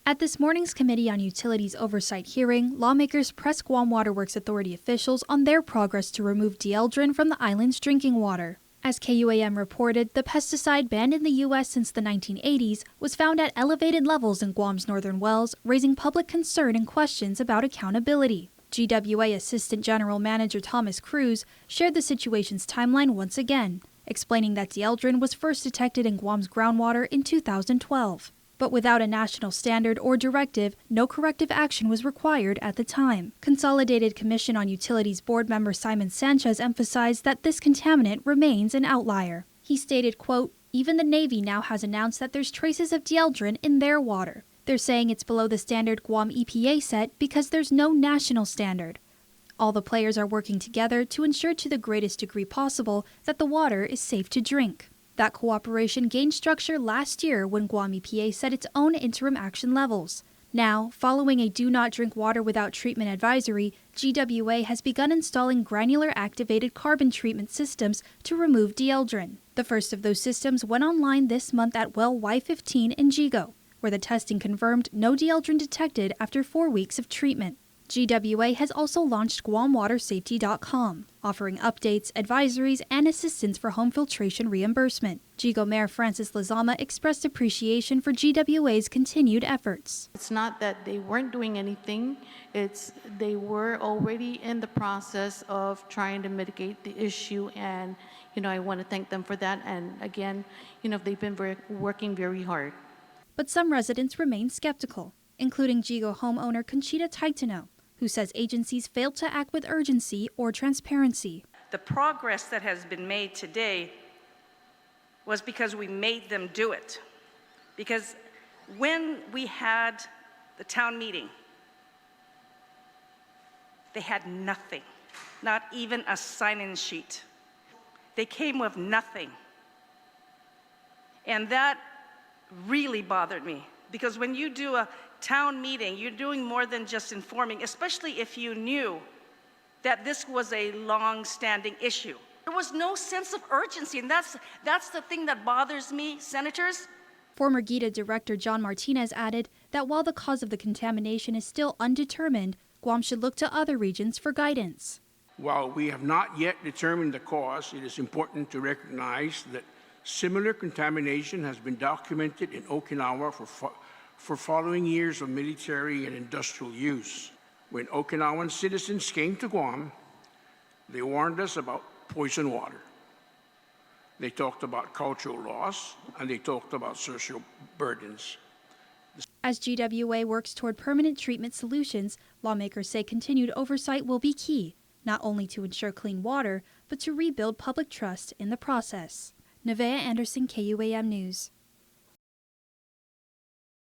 At this morning's Committee on Utilities Oversight hearing, lawmakers pressed Guam Waterworks Authority officials on their progress to remove Dieldrin from the island's drinking water. As KUAM reported, the pesticide banned in the U.S. since the 1980s was found at elevated levels in Guam's northern wells, raising public concern and questions about accountability. GWA Assistant General Manager Thomas Cruz shared the situation's timeline once again, explaining that Dieldrin was first detected in Guam's groundwater in 2012. But without a national standard or directive, no corrective action was required at the time. Consolidated Commission on Utilities board member Simon Sanchez emphasized that this contaminant remains an outlier. He stated, quote, "Even the Navy now has announced that there's traces of Dieldrin in their water. They're saying it's below the standard Guam EPA set because there's no national standard. All the players are working together to ensure to the greatest degree possible that the water is safe to drink." That cooperation gained structure last year when Guam EPA set its own interim action levels. Now, following a do not drink water without treatment advisory, GWA has begun installing granular activated carbon treatment systems to remove Dieldrin. The first of those systems went online this month at well Y15 in Jigo, where the testing confirmed no Dieldrin detected after 4 weeks of treatment. GWA has also launched GuamWaterSafety.com, offering updates, advisories, and assistance for home filtration reimbursement. Jigo Mayor Francis Lizama expressed appreciation for GWA's continued efforts. It's not that they weren't doing anything, it's they were already in the process of trying to mitigate the issue, and I want to thank them for that. And again, they've been working very hard. But some residents remain skeptical, including Jigo homeowner Conchita Taitano, who says agencies failed to act with urgency or transparency. The progress that has been made today was because we made them do it. Because when we had the town meeting, they had nothing, not even a sign-in sheet. They came with nothing. And that really bothered me, because when you do a town meeting, you're doing more than just informing, especially if you knew that this was a long-standing issue. There was no sense of urgency, and that's the thing that bothers me, senators. Former GITA Director John Martinez added that while the cause of the contamination is still undetermined, Guam should look to other regions for guidance. While we have not yet determined the cause, it is important to recognize that similar contamination has been documented in Okinawa for following years of military and industrial use. When Okinawan citizens came to Guam, they warned us about poison water. They talked about cultural loss, and they talked about social burdens. As GWA works toward permanent treatment solutions, lawmakers say continued oversight will be key, not only to ensure clean water, but to rebuild public trust in the process. Nevaeh Anderson, KUAM News.